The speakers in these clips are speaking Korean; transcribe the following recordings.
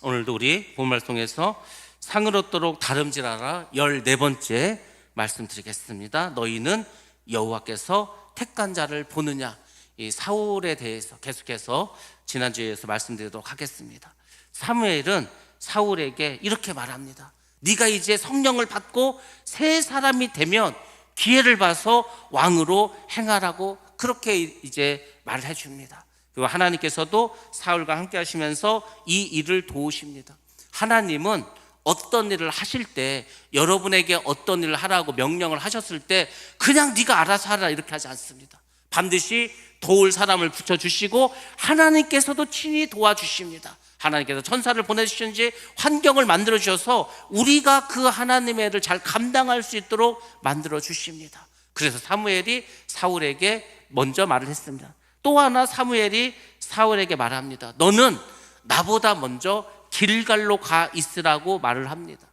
오늘도 우리 본 말씀에서 상을 얻도록 다름질하라 14번째 말씀드리겠습니다. 너희는 여호와께서 택한 자를 보느냐. 이 사울에 대해서 계속해서 지난주에서 말씀드리도록 하겠습니다. 사무엘은 사울에게 이렇게 말합니다. 네가 이제 성령을 받고 새 사람이 되면 기회를 봐서 왕으로 행하라고 그렇게 이제 말을 해줍니다. 그리고 하나님께서도 사울과 함께 하시면서 이 일을 도우십니다. 하나님은 어떤 일을 하실 때, 여러분에게 어떤 일을 하라고 명령을 하셨을 때 그냥 네가 알아서 하라 이렇게 하지 않습니다. 반드시 도울 사람을 붙여주시고 하나님께서도 친히 도와주십니다. 하나님께서 천사를 보내주시는지 환경을 만들어주셔서 우리가 그 하나님의 일을 잘 감당할 수 있도록 만들어주십니다. 그래서 사무엘이 사울에게 먼저 말을 했습니다. 또 하나 사무엘이 사울에게 말합니다. 너는 나보다 먼저 길갈로 가 있으라고 말을 합니다.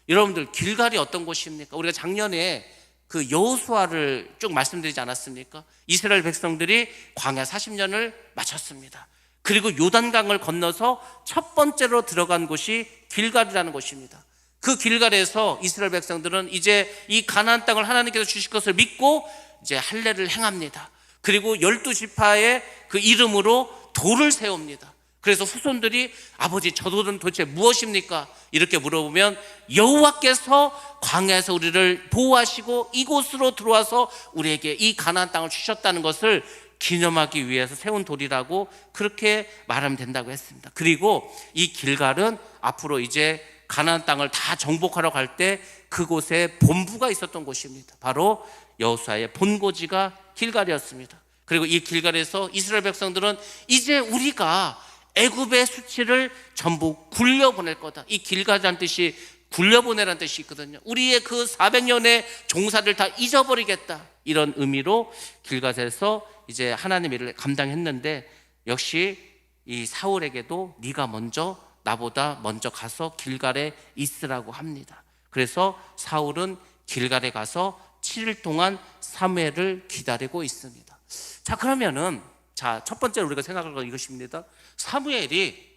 여러분들, 길갈이 어떤 곳입니까? 우리가 작년에 그 여호수아를 쭉 말씀드리지 않았습니까? 이스라엘 백성들이 광야 40년을 마쳤습니다. 그리고 요단강을 건너서 첫 번째로 들어간 곳이 길갈이라는 곳입니다. 그 길갈에서 이스라엘 백성들은 이제 이 가나안 땅을 하나님께서 주실 것을 믿고 이제 할례를 행합니다. 그리고 12지파의 그 이름으로 돌을 세웁니다. 그래서 후손들이 아버지 저 돌은 도대체 무엇입니까? 이렇게 물어보면 여호와께서 광야에서 우리를 보호하시고 이곳으로 들어와서 우리에게 이 가나안 땅을 주셨다는 것을 기념하기 위해서 세운 돌이라고 그렇게 말하면 된다고 했습니다. 그리고 이 길갈은 앞으로 이제 가나안 땅을 다 정복하러 갈 때 그곳에 본부가 있었던 곳입니다. 바로 여호수아의 본고지가 길갈이었습니다. 그리고 이 길갈에서 이스라엘 백성들은 이제 우리가 애굽의 수치를 전부 굴려보낼 거다. 이 길갈이라는 뜻이 굴려보내라는 뜻이 있거든요. 우리의 그 400년의 종사를 다 잊어버리겠다, 이런 의미로 길갈에서 이제 하나님의 일을 감당했는데, 역시 이 사울에게도 네가 먼저, 나보다 먼저 가서 길갈에 있으라고 합니다. 그래서 사울은 길갈에 가서 7일 동안 사무엘을 기다리고 있습니다. 자, 그러면은 첫 번째로 우리가 생각할 건 이것입니다. 사무엘이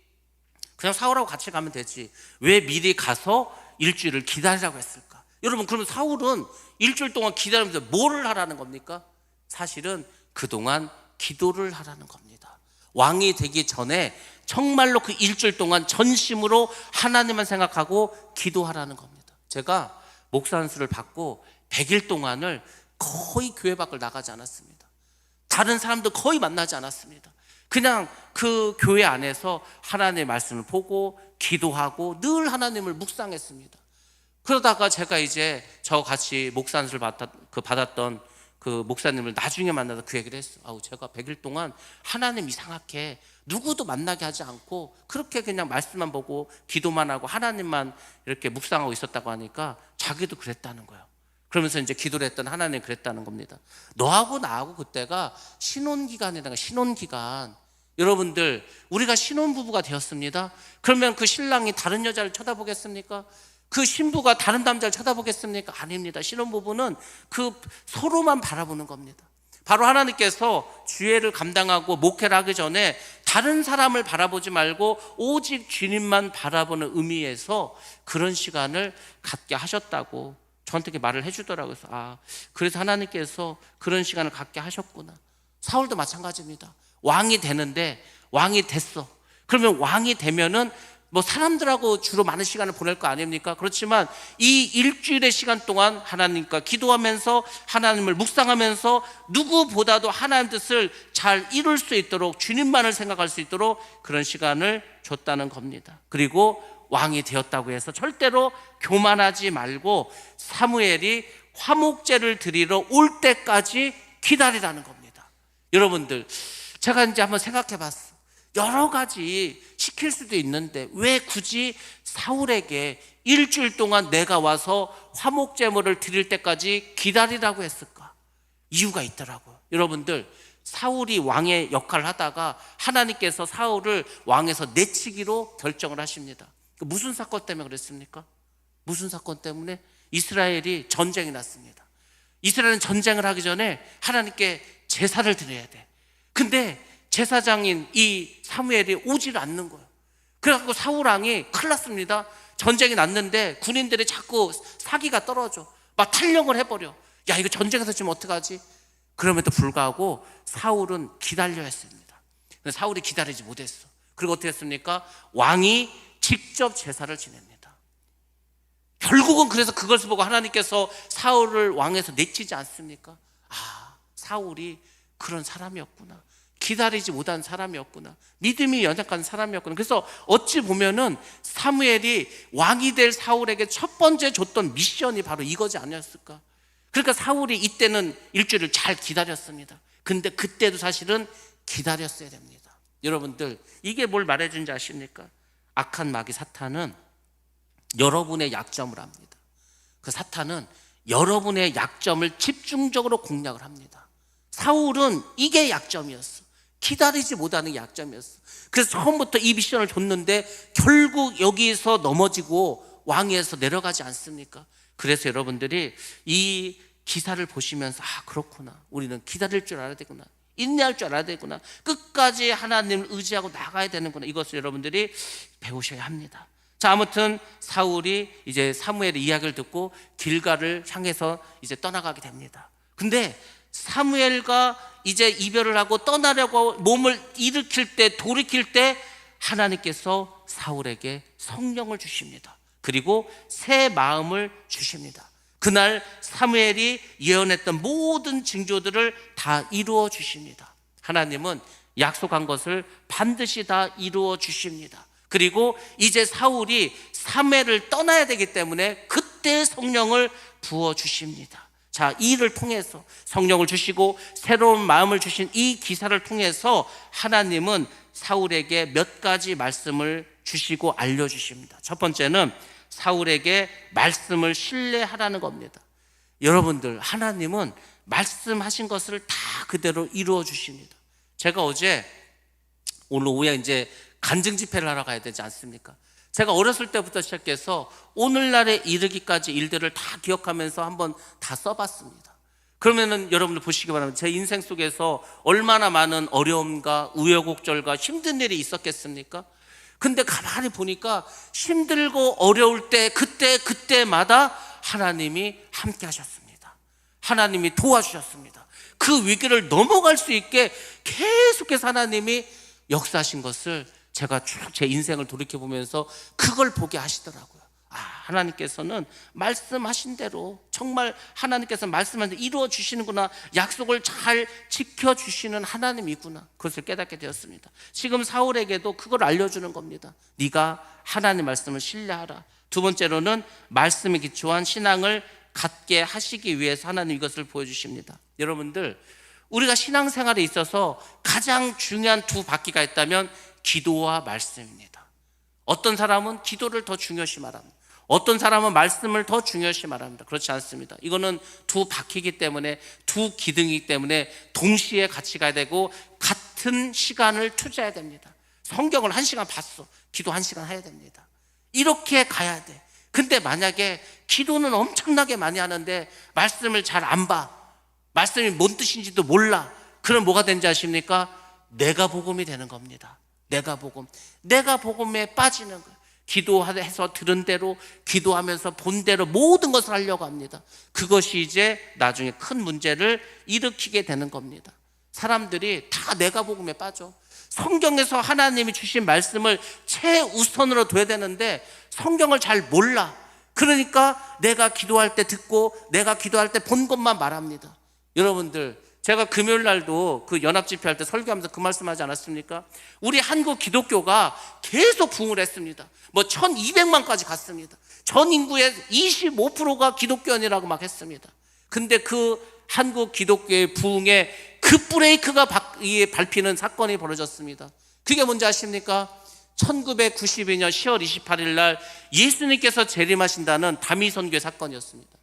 그냥 사울하고 같이 가면 되지, 왜 미리 가서 일주일을 기다리라고 했을까? 여러분, 그러면 사울은 일주일 동안 기다리면서 뭐를 하라는 겁니까? 사실은 그동안 기도를 하라는 겁니다. 왕이 되기 전에 정말로 그 일주일 동안 전심으로 하나님만 생각하고 기도하라는 겁니다. 제가 목사 안수를 받고 100일 동안을 거의 교회 밖을 나가지 않았습니다. 다른 사람도 거의 만나지 않았습니다. 그냥 그 교회 안에서 하나님의 말씀을 보고 기도하고 늘 하나님을 묵상했습니다. 그러다가 제가 이제 저 같이 목사 안수를 받았던 그 목사님을 나중에 만나서 그 얘기를 했어요. 제가 100일 동안 하나님 이상하게 누구도 만나게 하지 않고 그렇게 그냥 말씀만 보고 기도만 하고 하나님만 이렇게 묵상하고 있었다고 하니까 자기도 그랬다는 거예요. 그러면서 이제 기도를 했던 하나님 그랬다는 겁니다. 너하고 나하고 그때가 신혼기간이라는, 신혼기간. 여러분들, 우리가 신혼부부가 되었습니다. 그러면 그 신랑이 다른 여자를 쳐다보겠습니까? 그 신부가 다른 남자를 쳐다보겠습니까? 아닙니다. 신혼부부는 그 서로만 바라보는 겁니다. 바로 하나님께서 주애를 감당하고 목회를 하기 전에 다른 사람을 바라보지 말고 오직 주님만 바라보는 의미에서 그런 시간을 갖게 하셨다고 저한테 이렇게 말을 해주더라고요. 그래서 하나님께서 그런 시간을 갖게 하셨구나. 사울도 마찬가지입니다. 왕이 되는데, 왕이 됐어. 그러면 왕이 되면은 뭐 사람들하고 주로 많은 시간을 보낼 거 아닙니까? 그렇지만 이 일주일의 시간 동안 하나님과 기도하면서 하나님을 묵상하면서 누구보다도 하나님 뜻을 잘 이룰 수 있도록, 주님만을 생각할 수 있도록 그런 시간을 줬다는 겁니다. 그리고 왕이 되었다고 해서 절대로 교만하지 말고 사무엘이 화목제를 드리러 올 때까지 기다리라는 겁니다. 여러분들, 제가 이제 한번 생각해 봤어요. 여러 가지 시킬 수도 있는데 왜 굳이 사울에게 일주일 동안 내가 와서 화목제물을 드릴 때까지 기다리라고 했을까? 이유가 있더라고요. 여러분들, 사울이 왕의 역할을 하다가 하나님께서 사울을 왕에서 내치기로 결정을 하십니다. 무슨 사건 때문에 그랬습니까? 무슨 사건 때문에? 이스라엘이 전쟁이 났습니다. 이스라엘은 전쟁을 하기 전에 하나님께 제사를 드려야 돼. 근데 제사장인 이 사무엘이 오질 않는 거예요. 그래갖고 사울 왕이 큰일 났습니다. 전쟁이 났는데 군인들이 자꾸 사기가 떨어져. 막 탈령을 해버려. 야, 이거 전쟁에서 지금 어떡하지? 그럼에도 불구하고 사울은 기다려야 했습니다. 근데 사울이 기다리지 못했어. 그리고 어떻게 했습니까? 왕이 직접 제사를 지냅니다. 결국은 그래서 그것을 보고 하나님께서 사울을 왕에서 내치지 않습니까? 아, 사울이 그런 사람이었구나. 기다리지 못한 사람이었구나. 믿음이 연약한 사람이었구나. 그래서 어찌 보면은 사무엘이 왕이 될 사울에게 첫 번째 줬던 미션이 바로 이거지 아니었을까? 그러니까 사울이 이때는 일주일을 잘 기다렸습니다. 근데 그때도 사실은 기다렸어야 됩니다. 여러분들, 이게 뭘 말해주는지 아십니까? 악한 마귀 사탄은 여러분의 약점을 합니다. 그 사탄은 여러분의 약점을 집중적으로 공략을 합니다. 사울은 이게 약점이었어. 기다리지 못하는 게 약점이었어. 그래서 처음부터 이 미션을 줬는데 결국 여기서 넘어지고 왕위에서 내려가지 않습니까? 그래서 여러분들이 이 기사를 보시면서 아, 그렇구나. 우리는 기다릴 줄 알아야 되구나. 인내할 줄 알아야 되구나. 끝까지 하나님을 의지하고 나가야 되는구나. 이것을 여러분들이 배우셔야 합니다. 자, 아무튼 사울이 이제 사무엘의 이야기를 듣고 길갈을 향해서 이제 떠나가게 됩니다. 근데 사무엘과 이제 이별을 하고 떠나려고 몸을 일으킬 때, 돌이킬 때 하나님께서 사울에게 성령을 주십니다. 그리고 새 마음을 주십니다. 그날 사무엘이 예언했던 모든 징조들을 다 이루어 주십니다. 하나님은 약속한 것을 반드시 다 이루어 주십니다. 그리고 이제 사울이 사무엘을 떠나야 되기 때문에 그때 성령을 부어 주십니다. 자, 이 일을 통해서 성령을 주시고 새로운 마음을 주신 이 기사를 통해서 하나님은 사울에게 몇 가지 말씀을 주시고 알려주십니다. 첫 번째는 사울에게 말씀을 신뢰하라는 겁니다. 여러분들, 하나님은 말씀하신 것을 다 그대로 이루어 주십니다. 제가 오늘 오후에 이제 간증 집회를 하러 가야 되지 않습니까? 제가 어렸을 때부터 시작해서 오늘날에 이르기까지 일들을 다 기억하면서 한번 다 써봤습니다. 그러면은 여러분들 보시기 바랍니다. 제 인생 속에서 얼마나 많은 어려움과 우여곡절과 힘든 일이 있었겠습니까? 근데 가만히 보니까 힘들고 어려울 때 그때마다 하나님이 함께 하셨습니다. 하나님이 도와주셨습니다. 그 위기를 넘어갈 수 있게 계속해서 하나님이 역사하신 것을 제가 쭉 제 인생을 돌이켜보면서 그걸 보게 하시더라고요. 아, 하나님께서는 말씀하신 대로 정말 하나님께서 말씀하신 대로 이루어 주시는구나. 약속을 잘 지켜주시는 하나님이구나. 그것을 깨닫게 되었습니다. 지금 사울에게도 그걸 알려주는 겁니다. 네가 하나님 말씀을 신뢰하라. 두 번째로는 말씀에 기초한 신앙을 갖게 하시기 위해서 하나님 이것을 보여주십니다. 여러분들, 우리가 신앙생활에 있어서 가장 중요한 두 바퀴가 있다면 기도와 말씀입니다. 어떤 사람은 기도를 더 중요시 말합니다. 어떤 사람은 말씀을 더 중요시 말합니다. 그렇지 않습니다. 이거는 두 바퀴이기 때문에, 두 기둥이기 때문에 동시에 같이 가야 되고 같은 시간을 투자해야 됩니다. 성경을 1시간 봤어. 기도 1시간 해야 됩니다. 이렇게 가야 돼. 근데 만약에 기도는 엄청나게 많이 하는데 말씀을 잘 안 봐. 말씀이 뭔 뜻인지도 몰라. 그럼 뭐가 되는지 아십니까? 내가 복음이 되는 겁니다. 내가 복음에 빠지는 거예요. 기도해서 들은 대로, 기도하면서 본 대로 모든 것을 하려고 합니다. 그것이 이제 나중에 큰 문제를 일으키게 되는 겁니다. 사람들이 다 내가 복음에 빠져. 성경에서 하나님이 주신 말씀을 최우선으로 둬야 되는데 성경을 잘 몰라. 그러니까 내가 기도할 때 듣고 내가 기도할 때 본 것만 말합니다. 여러분들, 제가 금요일 날도 그 연합집회할 때 설교하면서 그 말씀하지 않았습니까? 우리 한국 기독교가 계속 부흥을 했습니다. 1200만까지 갔습니다. 전 인구의 25%가 기독교인이라고 막 했습니다. 근데 그 한국 기독교의 부흥에 급브레이크가 밟히는 사건이 벌어졌습니다. 그게 뭔지 아십니까? 1992년 10월 28일 날 예수님께서 재림하신다는 다미선교회 사건이었습니다.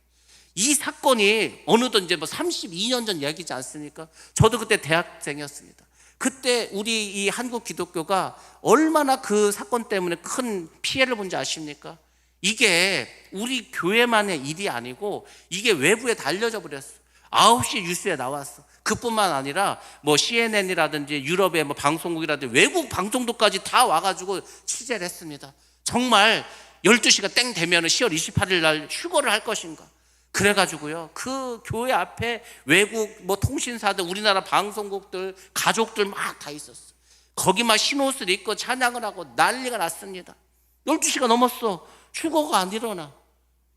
이 사건이 어느덧 이제 32년 전 이야기지 않습니까? 저도 그때 대학생이었습니다. 그때 우리 이 한국 기독교가 얼마나 그 사건 때문에 큰 피해를 본지 아십니까? 이게 우리 교회만의 일이 아니고 이게 외부에 다 알려져 버렸어. 9시 뉴스에 나왔어. 그뿐만 아니라 뭐 CNN이라든지 유럽의 뭐 방송국이라든지 외국 방송국까지 다 와가지고 취재를 했습니다. 정말 12시가 땡 되면 10월 28일 날 휴거를 할 것인가. 그래가지고요, 그 교회 앞에 외국 뭐 통신사들, 우리나라 방송국들, 가족들 막 다 있었어. 거기 막 흰옷을 입고 찬양을 하고 난리가 났습니다. 12시가 넘었어. 휴거가 안 일어나.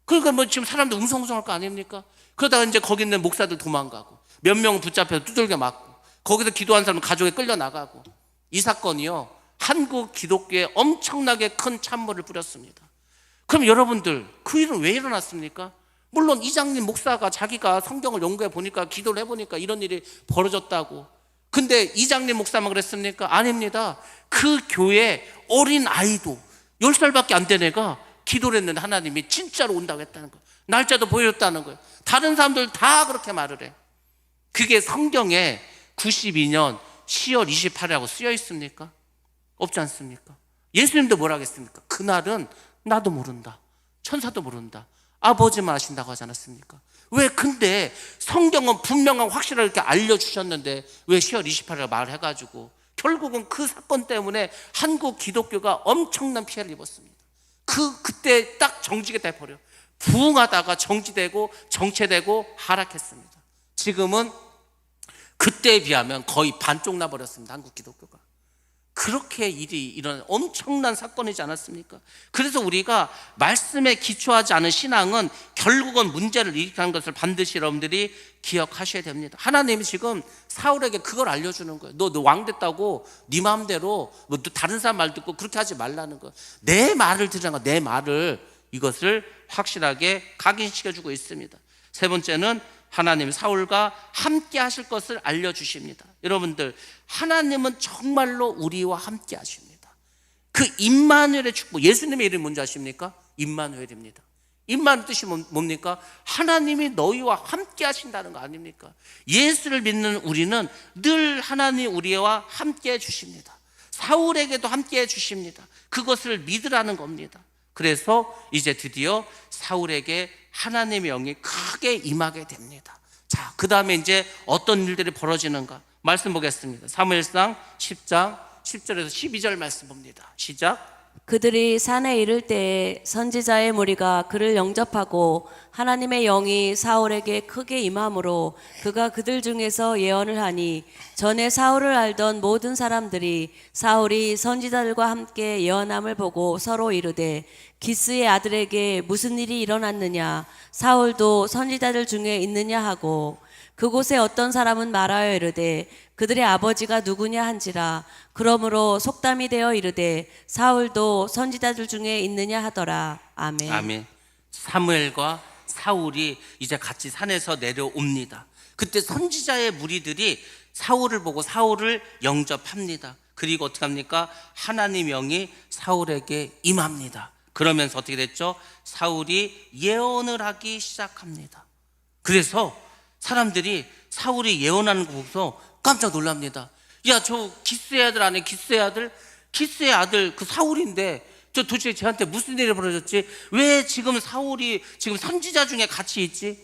그러니까 뭐 지금 사람들 웅성웅성할 거 아닙니까? 그러다가 이제 거기 있는 목사들 도망가고, 몇 명 붙잡혀서 두들겨 맞고, 거기서 기도한 사람 가족에 끌려 나가고. 이 사건이요, 한국 기독교에 엄청나게 큰 찬물을 뿌렸습니다. 그럼 여러분들, 그 일은 왜 일어났습니까? 물론 이장님 목사가 자기가 성경을 연구해 보니까, 기도를 해보니까 이런 일이 벌어졌다고. 근데 이장님 목사만 그랬습니까? 아닙니다. 그 교회 어린 아이도 10살밖에 안 된 애가 기도를 했는데 하나님이 진짜로 온다고 했다는 거예요. 날짜도 보여줬다는 거예요. 다른 사람들 다 그렇게 말을 해. 그게 성경에 92년 10월 28일이라고 쓰여 있습니까? 없지 않습니까? 예수님도 뭐라 하겠습니까? 그날은 나도 모른다, 천사도 모른다, 아버지만 아신다고 하지 않았습니까? 왜 근데 성경은 분명하고 확실하게 이렇게 알려주셨는데 왜 10월 28일을 말해가지고 결국은 그 사건 때문에 한국 기독교가 엄청난 피해를 입었습니다. 그때 딱 정지가 돼버려. 부흥하다가 정지되고 정체되고 하락했습니다. 지금은 그때에 비하면 거의 반쪽 나버렸습니다. 한국 기독교가. 그렇게 일이 일어난 엄청난 사건이지 않았습니까? 그래서 우리가 말씀에 기초하지 않은 신앙은 결국은 문제를 일으키는 것을 반드시 여러분들이 기억하셔야 됩니다. 하나님이 지금 사울에게 그걸 알려주는 거예요. 너 왕 됐다고 네 마음대로 뭐 다른 사람 말 듣고 그렇게 하지 말라는 거예요. 내 말을 들으라는 거예요. 내 말을. 이것을 확실하게 각인시켜주고 있습니다. 세 번째는 하나님 사울과 함께 하실 것을 알려주십니다. 여러분들, 하나님은 정말로 우리와 함께 하십니다. 그 임마누엘의 축복, 예수님의 이름이 뭔지 아십니까? 임마누엘입니다. 임마누엘 뜻이 뭡니까? 하나님이 너희와 함께 하신다는 거 아닙니까? 예수를 믿는 우리는 늘 하나님 우리와 함께 해주십니다. 사울에게도 함께 해주십니다. 그것을 믿으라는 겁니다. 그래서 이제 드디어 사울에게 하나님의 영이 크게 임하게 됩니다. 자, 그 다음에 이제 어떤 일들이 벌어지는가 말씀 보겠습니다. 사무엘상 10장 10절에서 12절 말씀 봅니다. 시작. 그들이 산에 이를 때에 선지자의 무리가 그를 영접하고 하나님의 영이 사울에게 크게 임함으로 그가 그들 중에서 예언을 하니 전에 사울을 알던 모든 사람들이 사울이 선지자들과 함께 예언함을 보고 서로 이르되 기스의 아들에게 무슨 일이 일어났느냐, 사울도 선지자들 중에 있느냐 하고, 그곳에 어떤 사람은 말하여 이르되 그들의 아버지가 누구냐 한지라. 그러므로 속담이 되어 이르되 사울도 선지자들 중에 있느냐 하더라. 아멘. 아멘. 사무엘과 사울이 이제 같이 산에서 내려옵니다. 그때 선지자의 무리들이 사울을 보고 사울을 영접합니다. 그리고 어떻게 합니까? 하나님 영이 사울에게 임합니다. 그러면서 어떻게 됐죠? 사울이 예언을 하기 시작합니다. 그래서 사람들이 사울이 예언하는 거 보고서 깜짝 놀랍니다. 야, 저 기스의 아들 아니야? 기스의 아들? 기스의 아들 그 사울인데 저 도대체 쟤한테 무슨 일이 벌어졌지? 왜 지금 사울이 지금 선지자 중에 같이 있지?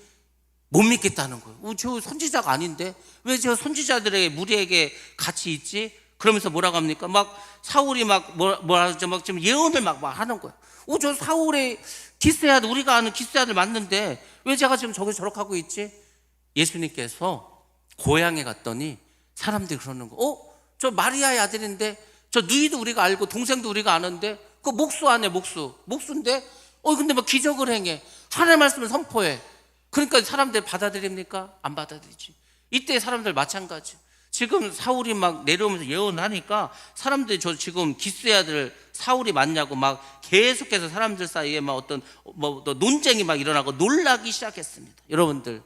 못 믿겠다는 거예요. 저 선지자가 아닌데 왜 저 선지자들의 무리에게 같이 있지? 그러면서 뭐라고 합니까? 막 사울이 막 뭐라 하죠? 막 지금 예언을 막 하는 거예요. 저 사울의 기스의 아들, 우리가 아는 기스의 아들 맞는데 왜 제가 지금 저기서 저렇게 하고 있지? 예수님께서 고향에 갔더니 사람들이 그러는 거, 저 마리아의 아들인데, 저 누이도 우리가 알고 동생도 우리가 아는데, 그 목수 아네, 목수인데, 근데 막 기적을 행해. 하나님의 말씀을 선포해. 그러니까 사람들 받아들입니까? 안 받아들이지. 이때 사람들 마찬가지. 지금 사울이 막 내려오면서 예언을 하니까 사람들이 저 지금 기스의 아들 사울이 맞냐고 막 계속해서 사람들 사이에 막 어떤 논쟁이 막 일어나고 놀라기 시작했습니다. 여러분들,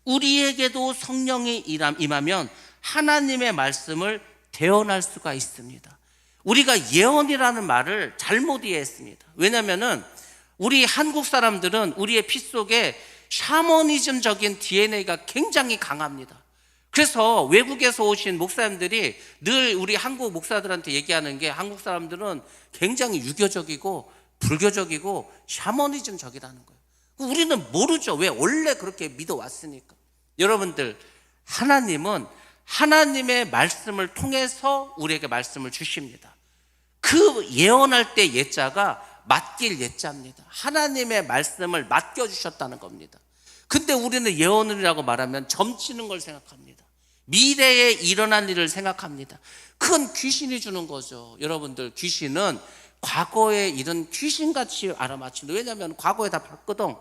우리에게도 성령이 임하면 하나님의 말씀을 대언할 수가 있습니다. 우리가 예언이라는 말을 잘못 이해했습니다. 왜냐하면은 우리 한국 사람들은 우리의 피 속에 샤머니즘적인 DNA가 굉장히 강합니다. 그래서 외국에서 오신 목사님들이 늘 우리 한국 목사들한테 얘기하는 게, 한국 사람들은 굉장히 유교적이고 불교적이고 샤머니즘적이라는 거예요. 우리는 모르죠. 왜? 원래 그렇게 믿어왔으니까. 여러분들, 하나님은 하나님의 말씀을 통해서 우리에게 말씀을 주십니다. 그 예언할 때 예자가 맡길 예자입니다. 하나님의 말씀을 맡겨주셨다는 겁니다. 근데 우리는 예언이라고 말하면 점치는 걸 생각합니다. 미래에 일어날 일을 생각합니다. 그건 귀신이 주는 거죠. 여러분들, 귀신은 과거의 일은 귀신같이 알아맞힌다. 왜냐하면 과거에 다 봤거든.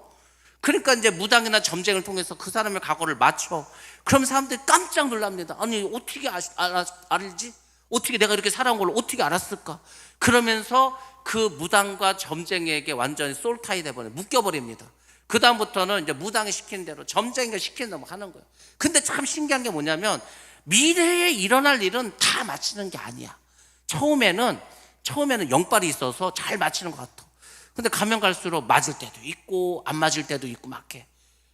그러니까 이제 무당이나 점쟁이를 통해서 그 사람의 과거를 맞춰. 그럼 사람들이 깜짝 놀랍니다. 아니, 어떻게 알지? 어떻게 내가 이렇게 살아온 걸 어떻게 알았을까? 그러면서 그 무당과 점쟁이에게 완전히 솔타이 돼버려, 묶여버립니다. 그 다음부터는 이제 무당이 시키는 대로, 점쟁이가 시키는 대로 하는 거예요. 근데 참 신기한 게 뭐냐면 미래에 일어날 일은 다 맞히는 게 아니야. 처음에는 영빨이 있어서 잘 맞히는 것 같아. 근데 가면 갈수록 맞을 때도 있고 안 맞을 때도 있고 막 해.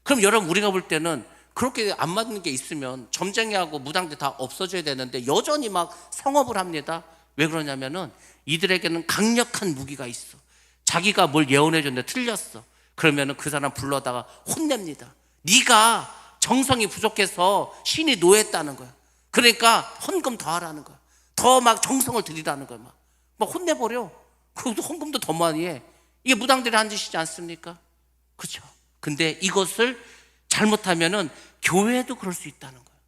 그럼 여러분, 우리가 볼 때는 그렇게 안 맞는 게 있으면 점쟁이하고 무당들 다 없어져야 되는데 여전히 막 성업을 합니다. 왜 그러냐면은 이들에게는 강력한 무기가 있어. 자기가 뭘 예언해 줬는데 틀렸어. 그러면은 그 사람 불러다가 혼냅니다. 네가 정성이 부족해서 신이 노했다는 거야. 그러니까 헌금 더 하라는 거야. 더 막 정성을 들이라는 거야. 막 혼내버려. 그것도 헌금도 더 많이 해. 이게 무당들이 한 짓이지 않습니까? 그렇죠. 근데 이것을 잘못하면은 교회도 그럴 수 있다는 거예요.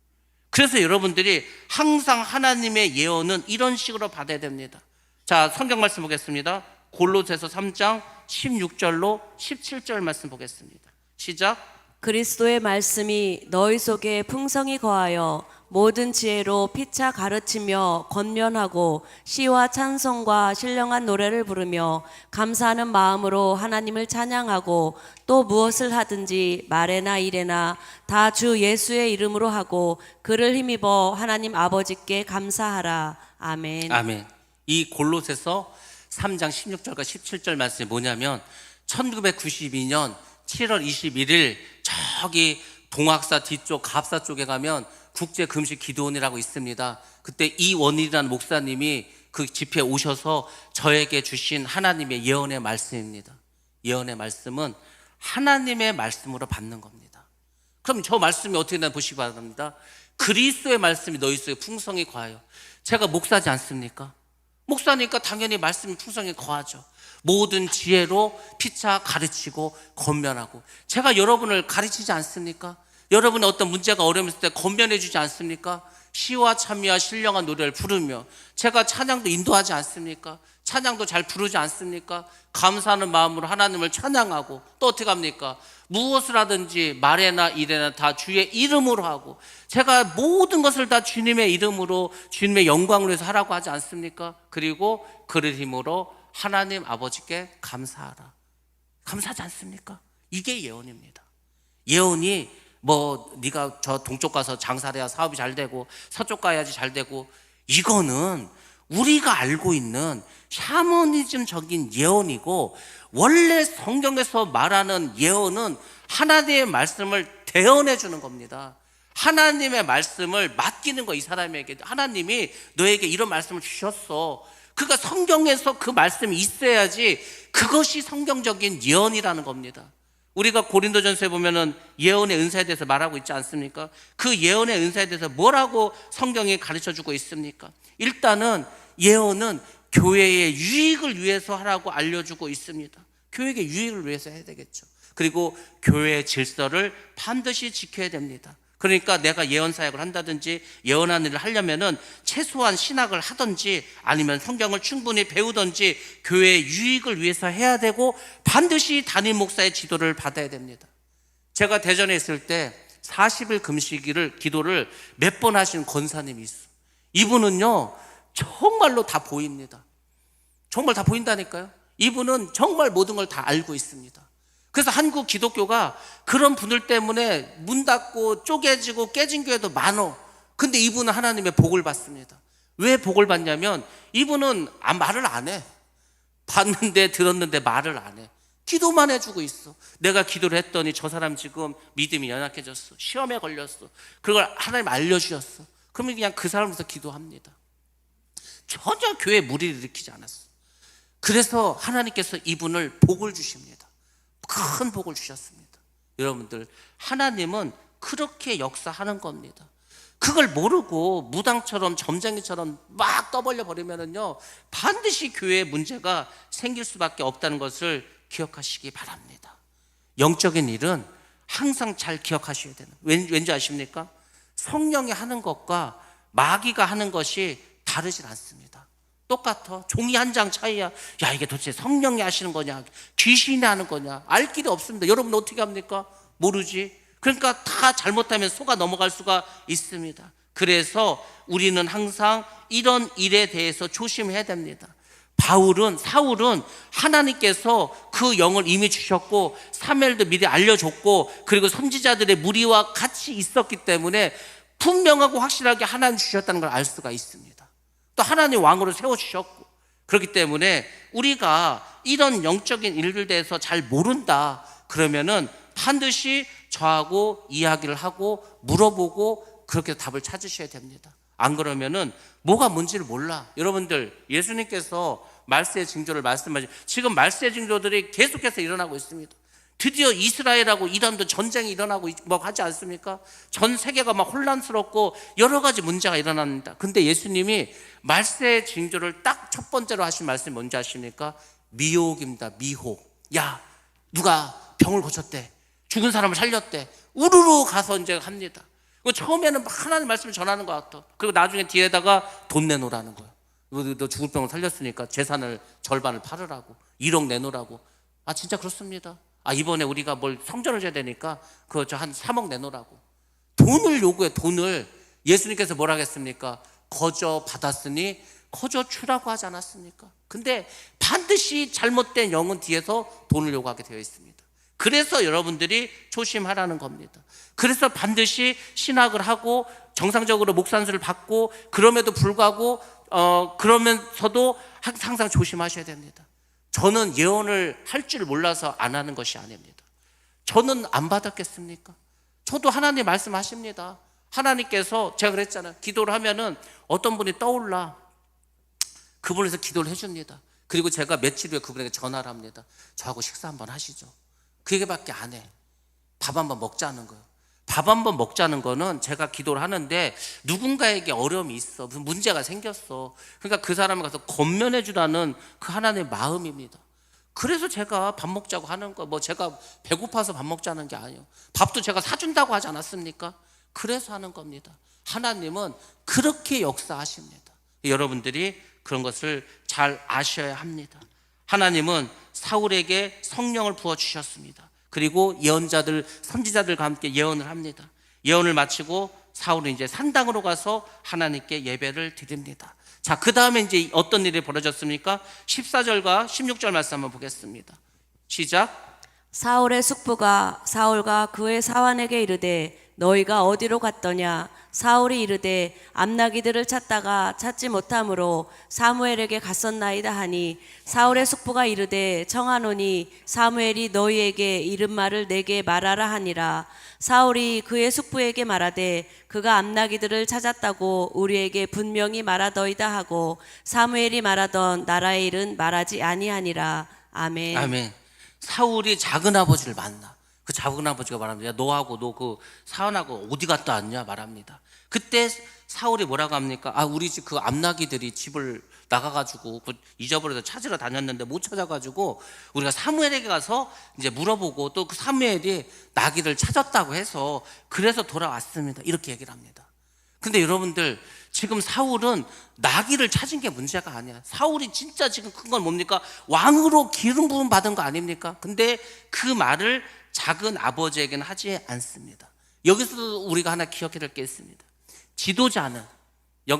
그래서 여러분들이 항상 하나님의 예언은 이런 식으로 받아야 됩니다. 자, 성경 말씀 보겠습니다. 골로새서 3장 16절로 17절 말씀 보겠습니다. 시작. 그리스도의 말씀이 너희 속에 풍성히 거하여 모든 지혜로 피차 가르치며 권면하고 시와 찬송과 신령한 노래를 부르며 감사하는 마음으로 하나님을 찬양하고 또 무엇을 하든지 말에나 일에나 다 주 예수의 이름으로 하고 그를 힘입어 하나님 아버지께 감사하라. 아멘. 아멘. 이 골로새서 3장 16절과 17절 말씀이 뭐냐면 1992년 7월 21일 저기 동학사 뒤쪽 갑사 쪽에 가면 국제금식기도원이라고 있습니다. 그때 이원일이라는 목사님이 그 집회에 오셔서 저에게 주신 하나님의 예언의 말씀입니다. 예언의 말씀은 하나님의 말씀으로 받는 겁니다. 그럼 저 말씀이 어떻게 되나 보시기 바랍니다. 그리스도의 말씀이 너희 속에 풍성히 거하여. 제가 목사지 않습니까? 목사니까 당연히 말씀이 풍성히 거하죠. 모든 지혜로 피차 가르치고 권면하고. 제가 여러분을 가르치지 않습니까? 여러분의 어떤 문제가 어려움 있을 때 권면해 주지 않습니까? 시와 찬미와 신령한 노래를 부르며. 제가 찬양도 인도하지 않습니까? 찬양도 잘 부르지 않습니까? 감사하는 마음으로 하나님을 찬양하고. 또 어떻게 합니까? 무엇을 하든지 말에나 일에나 다 주의 이름으로 하고. 제가 모든 것을 다 주님의 이름으로, 주님의 영광으로 해서 하라고 하지 않습니까? 그리고 그를 힘으로 하나님 아버지께 감사하라. 감사하지 않습니까? 이게 예언입니다. 예언이 뭐 네가 저 동쪽 가서 장사를 해야 사업이 잘 되고 서쪽 가야지 잘 되고, 이거는 우리가 알고 있는 샤머니즘적인 예언이고, 원래 성경에서 말하는 예언은 하나님의 말씀을 대언해 주는 겁니다. 하나님의 말씀을 맡기는 거. 이 사람에게 하나님이 너에게 이런 말씀을 주셨어. 그러니까 성경에서 그 말씀이 있어야지 그것이 성경적인 예언이라는 겁니다. 우리가 고린도전서에 보면은 예언의 은사에 대해서 말하고 있지 않습니까? 그 예언의 은사에 대해서 뭐라고 성경이 가르쳐주고 있습니까? 일단은 예언은 교회의 유익을 위해서 하라고 알려주고 있습니다. 교회의 유익을 위해서 해야 되겠죠. 그리고 교회의 질서를 반드시 지켜야 됩니다. 그러니까 내가 예언 사역을 한다든지 예언하는 일을 하려면은 최소한 신학을 하든지 아니면 성경을 충분히 배우든지 교회의 유익을 위해서 해야 되고, 반드시 담임 목사의 지도를 받아야 됩니다. 제가 대전에 있을 때 40일 금식일을 기도를 몇 번 하신 권사님이 있어. 이분은요 정말로 다 보입니다. 정말 다 보인다니까요. 이분은 정말 모든 걸 다 알고 있습니다. 그래서 한국 기독교가 그런 분들 때문에 문 닫고 쪼개지고 깨진 교회도 많어. 근데 이분은 하나님의 복을 받습니다. 왜 복을 받냐면 이분은 말을 안 해. 봤는데 들었는데 말을 안 해. 기도만 해주고 있어. 내가 기도를 했더니 저 사람 지금 믿음이 연약해졌어. 시험에 걸렸어. 그걸 하나님 알려주셨어. 그러면 그냥 그 사람으로서 기도합니다. 전혀 교회에 무리를 일으키지 않았어. 그래서 하나님께서 이분을 복을 주십니다. 큰 복을 주셨습니다. 여러분들, 하나님은 그렇게 역사하는 겁니다. 그걸 모르고 무당처럼 점쟁이처럼 막 떠벌려 버리면은요, 반드시 교회에 문제가 생길 수밖에 없다는 것을 기억하시기 바랍니다. 영적인 일은 항상 잘 기억하셔야 되는, 왠지 아십니까? 성령이 하는 것과 마귀가 하는 것이 다르진 않습니다. 똑같아. 종이 한 장 차이야. 야, 이게 도대체 성령이 하시는 거냐, 귀신이 하는 거냐, 알 길이 없습니다. 여러분 어떻게 합니까? 모르지. 그러니까 다 잘못하면 속아 넘어갈 수가 있습니다. 그래서 우리는 항상 이런 일에 대해서 조심해야 됩니다. 사울은 하나님께서 그 영을 이미 주셨고 사무엘도 미리 알려줬고 그리고 선지자들의 무리와 같이 있었기 때문에 분명하고 확실하게 하나님 주셨다는 걸 알 수가 있습니다. 또 하나님 왕으로 세워주셨고, 그렇기 때문에 우리가 이런 영적인 일들에 대해서 잘 모른다 그러면은 반드시 저하고 이야기를 하고 물어보고 그렇게 답을 찾으셔야 됩니다. 안 그러면은 뭐가 뭔지를 몰라. 여러분들, 예수님께서 말세의 징조를 말씀하시죠. 지금 말세의 징조들이 계속해서 일어나고 있습니다. 드디어 이스라엘하고 이란도 전쟁이 일어나고 뭐 하지 않습니까? 전 세계가 막 혼란스럽고 여러 가지 문제가 일어납니다. 근데 예수님이 말세의 징조를 딱 첫 번째로 하신 말씀이 뭔지 아십니까? 미혹입니다. 미혹. 야, 누가 병을 고쳤대, 죽은 사람을 살렸대, 우르르 가서 이제 합니다. 처음에는 막 하나님 말씀을 전하는 것 같아. 그리고 나중에 뒤에다가 돈 내놓으라는 거예요. 너 죽을 병을 살렸으니까 재산을 절반을 팔으라고, 1억 내놓으라고. 아, 진짜 그렇습니다. 아, 이번에 우리가 뭘 성전을 줘야 되니까 그거 저 한 3억 내놓으라고. 돈을 요구해, 돈을. 예수님께서 뭐라 하겠습니까? 거저 받았으니 거저 주라고 하지 않았습니까? 근데 반드시 잘못된 영은 뒤에서 돈을 요구하게 되어 있습니다. 그래서 여러분들이 조심하라는 겁니다. 그래서 반드시 신학을 하고 정상적으로 목산수를 받고 그럼에도 불구하고 그러면서도 항상 조심하셔야 됩니다. 저는 예언을 할 줄 몰라서 안 하는 것이 아닙니다. 저는 안 받았겠습니까? 저도 하나님 말씀하십니다. 하나님께서, 제가 그랬잖아요. 기도를 하면은 어떤 분이 떠올라. 그분에서 기도를 해줍니다. 그리고 제가 며칠 후에 그분에게 전화를 합니다. 저하고 식사 한번 하시죠. 그 얘기밖에 안 해. 밥 한번 먹자는 거예요. 밥 한번 먹자는 거는 제가 기도를 하는데 누군가에게 어려움이 있어, 무슨 문제가 생겼어. 그러니까 그 사람을 가서 권면해 주라는 그 하나님의 마음입니다. 그래서 제가 밥 먹자고 하는 거, 뭐 제가 배고파서 밥 먹자는 게 아니에요. 밥도 제가 사준다고 하지 않았습니까? 그래서 하는 겁니다. 하나님은 그렇게 역사하십니다. 여러분들이 그런 것을 잘 아셔야 합니다. 하나님은 사울에게 성령을 부어주셨습니다. 그리고 예언자들, 선지자들과 함께 예언을 합니다. 예언을 마치고 사울은 이제 산당으로 가서 하나님께 예배를 드립니다. 자, 그 다음에 이제 어떤 일이 벌어졌습니까? 14절과 16절 말씀 한번 보겠습니다. 시작. 사울의 숙부가 사울과 그의 사환에게 이르되 너희가 어디로 갔더냐? 사울이 이르되 암나기들을 찾다가 찾지 못함으로 사무엘에게 갔었나이다 하니 사울의 숙부가 이르되 청하노니 사무엘이 너희에게 이른 말을 내게 말하라 하니라. 사울이 그의 숙부에게 말하되 그가 암나기들을 찾았다고 우리에게 분명히 말하더이다 하고 사무엘이 말하던 나라의 일은 말하지 아니하니라. 아멘. 아멘. 사울이 작은 아버지를 만나. 그 작은 아버지가 말합니다. 야, 너하고 너 그 사원하고 어디 갔다 왔냐 말합니다. 그때 사울이 뭐라고 합니까? 아, 우리 집 그 암나기들이 집을 나가가지고 그 잊어버려서 찾으러 다녔는데 못 찾아가지고 우리가 사무엘에게 가서 이제 물어보고 또 그 사무엘이 나귀를 찾았다고 해서 그래서 돌아왔습니다. 이렇게 얘기를 합니다. 근데 여러분들, 지금 사울은 나귀를 찾은 게 문제가 아니야. 사울이 진짜 지금 큰 건 뭡니까? 왕으로 기름 부음 받은 거 아닙니까? 근데 그 말을 작은 아버지에게는 하지 않습니다. 여기서도 우리가 하나 기억해야 될 게 있습니다. 지도자는,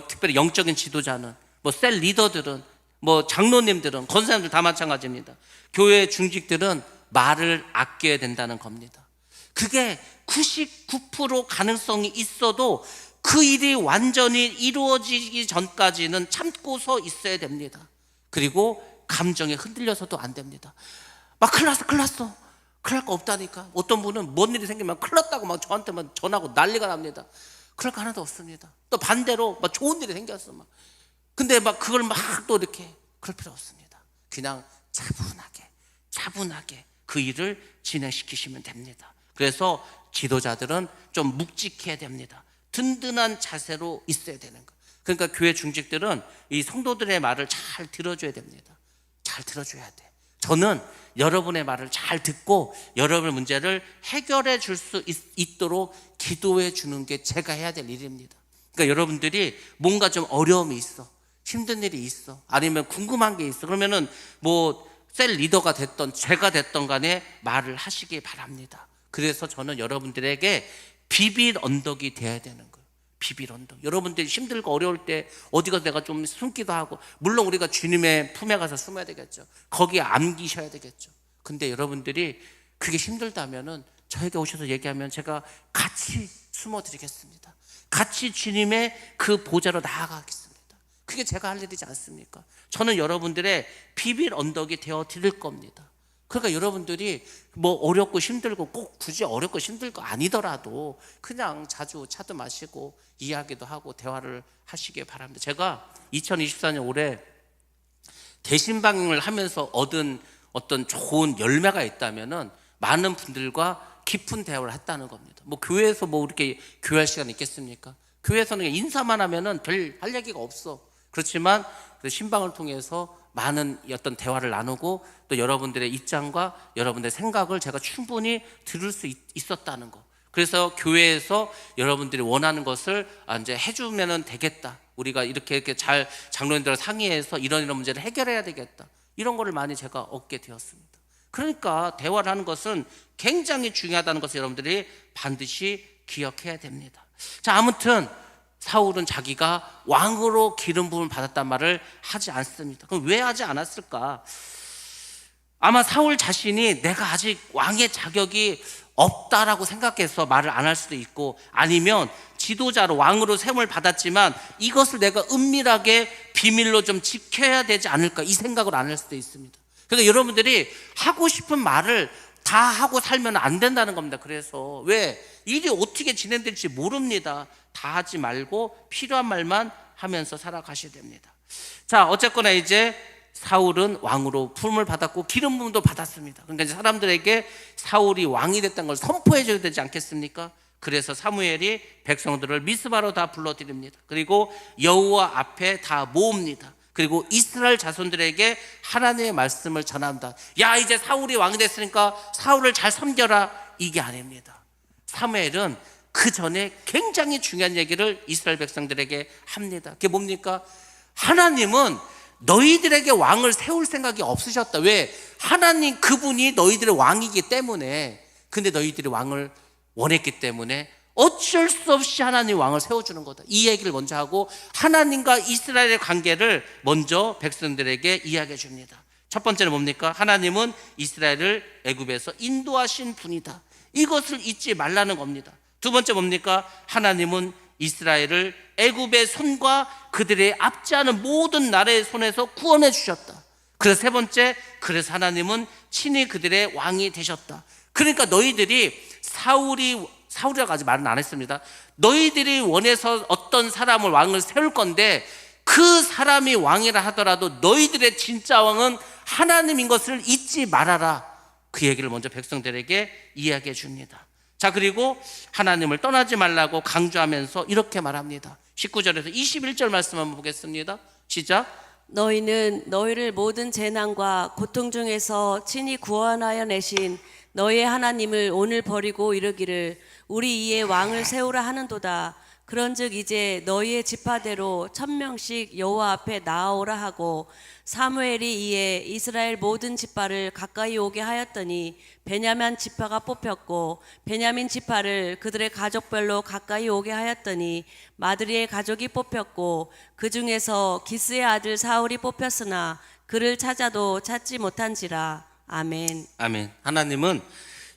특별히 영적인 지도자는, 뭐 셀 리더들은, 뭐 장로님들은, 권사님들 다 마찬가지입니다. 교회 중직들은 말을 아껴야 된다는 겁니다. 그게 99% 가능성이 있어도 그 일이 완전히 이루어지기 전까지는 참고서 있어야 됩니다. 그리고 감정에 흔들려서도 안 됩니다. 막 큰일 났어. 큰일 날 거 없다니까. 어떤 분은 뭔 일이 생기면 큰일 났다고 막 저한테만 전하고 난리가 납니다. 그럴 거 하나도 없습니다. 또 반대로 막 좋은 일이 생겼어. 막. 근데 막 그걸 막 또 이렇게, 그럴 필요 없습니다. 그냥 차분하게 그 일을 진행시키시면 됩니다. 그래서 지도자들은 좀 묵직해야 됩니다. 든든한 자세로 있어야 되는 거. 그러니까 교회 중직들은 이 성도들의 말을 잘 들어줘야 됩니다. 잘 들어줘야 돼. 저는 여러분의 말을 잘 듣고 여러분의 문제를 해결해 줄 수 있도록 기도해 주는 게 제가 해야 될 일입니다. 그러니까 여러분들이 뭔가 좀 어려움이 있어, 힘든 일이 있어, 아니면 궁금한 게 있어, 그러면은 뭐 셀 리더가 됐던 제가 됐던 간에 말을 하시기 바랍니다. 그래서 저는 여러분들에게 비빌 언덕이 돼야 되는 거예요. 비빌 언덕. 여러분들이 힘들고 어려울 때 어디가 내가 좀 숨기도 하고, 물론 우리가 주님의 품에 가서 숨어야 되겠죠. 거기에 안기셔야 되겠죠. 근데 여러분들이 그게 힘들다면은 저에게 오셔서 얘기하면 제가 같이 숨어 드리겠습니다. 같이 주님의 그 보좌로 나아가겠습니다. 그게 제가 할 일이지 않습니까? 저는 여러분들의 비빌 언덕이 되어 드릴 겁니다. 그러니까 여러분들이 뭐 어렵고 힘들고, 꼭 굳이 어렵고 힘들 거 아니더라도 그냥 자주 차도 마시고 이야기도 하고 대화를 하시기 바랍니다. 제가 2024년 올해 대신방을 하면서 얻은 어떤 좋은 열매가 있다면은 많은 분들과 깊은 대화를 했다는 겁니다. 뭐 교회에서 뭐 이렇게 교회할 시간이 있겠습니까? 교회에서는 인사만 하면은 별 할 얘기가 없어. 그렇지만 그 신방을 통해서 많은 어떤 대화를 나누고, 또 여러분들의 입장과 여러분들의 생각을 제가 충분히 들을 수 있었다는 거. 그래서 교회에서 여러분들이 원하는 것을 이제 해주면 되겠다. 우리가 이렇게 잘 장로님들과 상의해서 이런 문제를 해결해야 되겠다. 이런 거를 많이 제가 얻게 되었습니다. 그러니까 대화를 하는 것은 굉장히 중요하다는 것을 여러분들이 반드시 기억해야 됩니다. 자, 아무튼 사울은 자기가 왕으로 기름 부음을 받았단 말을 하지 않습니다. 그럼 왜 하지 않았을까? 아마 사울 자신이 내가 아직 왕의 자격이 없다라고 생각해서 말을 안 할 수도 있고, 아니면 지도자로 왕으로 세움을 받았지만 이것을 내가 은밀하게 비밀로 좀 지켜야 되지 않을까, 이 생각을 안 할 수도 있습니다. 그러니까 여러분들이 하고 싶은 말을 다 하고 살면 안 된다는 겁니다. 그래서 왜 일이 어떻게 진행될지 모릅니다. 다 하지 말고 필요한 말만 하면서 살아가셔야 됩니다. 자, 어쨌거나 이제 사울은 왕으로 부름을 받았고 기름 부음도 받았습니다. 그러니까 이제 사람들에게 사울이 왕이 됐다는 걸 선포해 줘야 되지 않겠습니까? 그래서 사무엘이 백성들을 미스바로 다 불러드립니다. 그리고 여호와 앞에 다 모읍니다. 그리고 이스라엘 자손들에게 하나님의 말씀을 전한다. 야, 이제 사울이 왕이 됐으니까 사울을 잘 섬겨라, 이게 아닙니다. 사무엘은 그 전에 굉장히 중요한 얘기를 이스라엘 백성들에게 합니다. 그게 뭡니까? 하나님은 너희들에게 왕을 세울 생각이 없으셨다. 왜? 하나님 그분이 너희들의 왕이기 때문에. 근데 너희들이 왕을 원했기 때문에 어쩔 수 없이 하나님 왕을 세워주는 거다. 이 얘기를 먼저 하고 하나님과 이스라엘의 관계를 먼저 백성들에게 이야기해 줍니다. 첫 번째는 뭡니까? 하나님은 이스라엘을 애굽에서 인도하신 분이다. 이것을 잊지 말라는 겁니다. 두 번째 뭡니까? 하나님은 이스라엘을 애굽의 손과 그들의 압제하는 모든 나라의 손에서 구원해 주셨다. 그래서 세 번째, 그래서 하나님은 친히 그들의 왕이 되셨다. 그러니까 너희들이 사울이라고 아직 말은 안 했습니다. 너희들이 원해서 어떤 사람을 왕을 세울 건데 그 사람이 왕이라 하더라도 너희들의 진짜 왕은 하나님인 것을 잊지 말아라. 그 얘기를 먼저 백성들에게 이야기해 줍니다. 자, 그리고 하나님을 떠나지 말라고 강조하면서 이렇게 말합니다. 19절에서 21절 말씀 한번 보겠습니다. 시작. 너희는 너희를 모든 재난과 고통 중에서 친히 구원하여 내신 너희의 하나님을 오늘 버리고 이르기를 우리 이에 왕을 세우라 하는도다. 그런즉 이제 너희의 지파대로 1000명씩 여호와 앞에 나아오라 하고, 사무엘이 이에 이스라엘 모든 지파를 가까이 오게 하였더니 베냐민 지파가 뽑혔고, 베냐민 지파를 그들의 가족별로 가까이 오게 하였더니 마드리의 가족이 뽑혔고, 그 중에서 기스의 아들 사울이 뽑혔으나 그를 찾아도 찾지 못한지라. 아멘. 아멘. 하나님은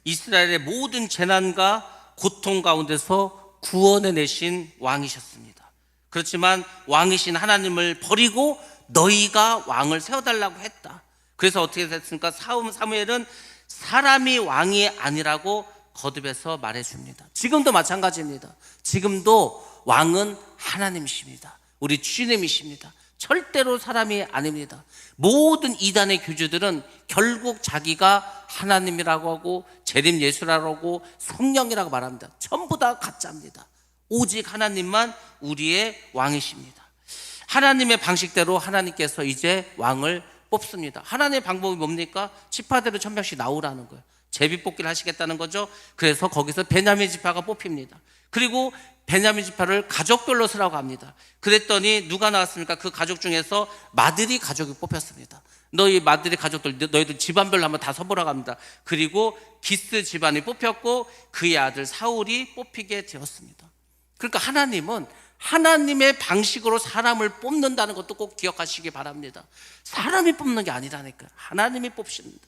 이스라엘의 모든 재난과 고통 가운데서 구원해 내신 왕이셨습니다. 그렇지만 왕이신 하나님을 버리고 너희가 왕을 세워달라고 했다. 그래서 어떻게 됐습니까? 사무엘은 사람이 왕이 아니라고 거듭해서 말해줍니다. 지금도 마찬가지입니다. 지금도 왕은 하나님이십니다. 우리 주님이십니다. 절대로 사람이 아닙니다. 모든 이단의 교주들은 결국 자기가 하나님이라고 하고 재림 예수라고 하고 성령이라고 말합니다. 전부 다 가짜입니다. 오직 하나님만 우리의 왕이십니다. 하나님의 방식대로 하나님께서 이제 왕을 뽑습니다. 하나님의 방법이 뭡니까? 지파대로 1000명씩 나오라는 거예요. 제비뽑기를 하시겠다는 거죠. 그래서 거기서 베냐민 지파가 뽑힙니다. 그리고 베냐민 지파를 가족별로 쓰라고 합니다. 그랬더니 누가 나왔습니까? 그 가족 중에서 마드리 가족이 뽑혔습니다. 너희 마드리 가족들, 너희들 집안별로 한번 다 서보라고 합니다. 그리고 기스 집안이 뽑혔고 그의 아들 사울이 뽑히게 되었습니다. 그러니까 하나님은 하나님의 방식으로 사람을 뽑는다는 것도 꼭 기억하시기 바랍니다. 사람이 뽑는 게 아니라니까요. 하나님이 뽑습니다.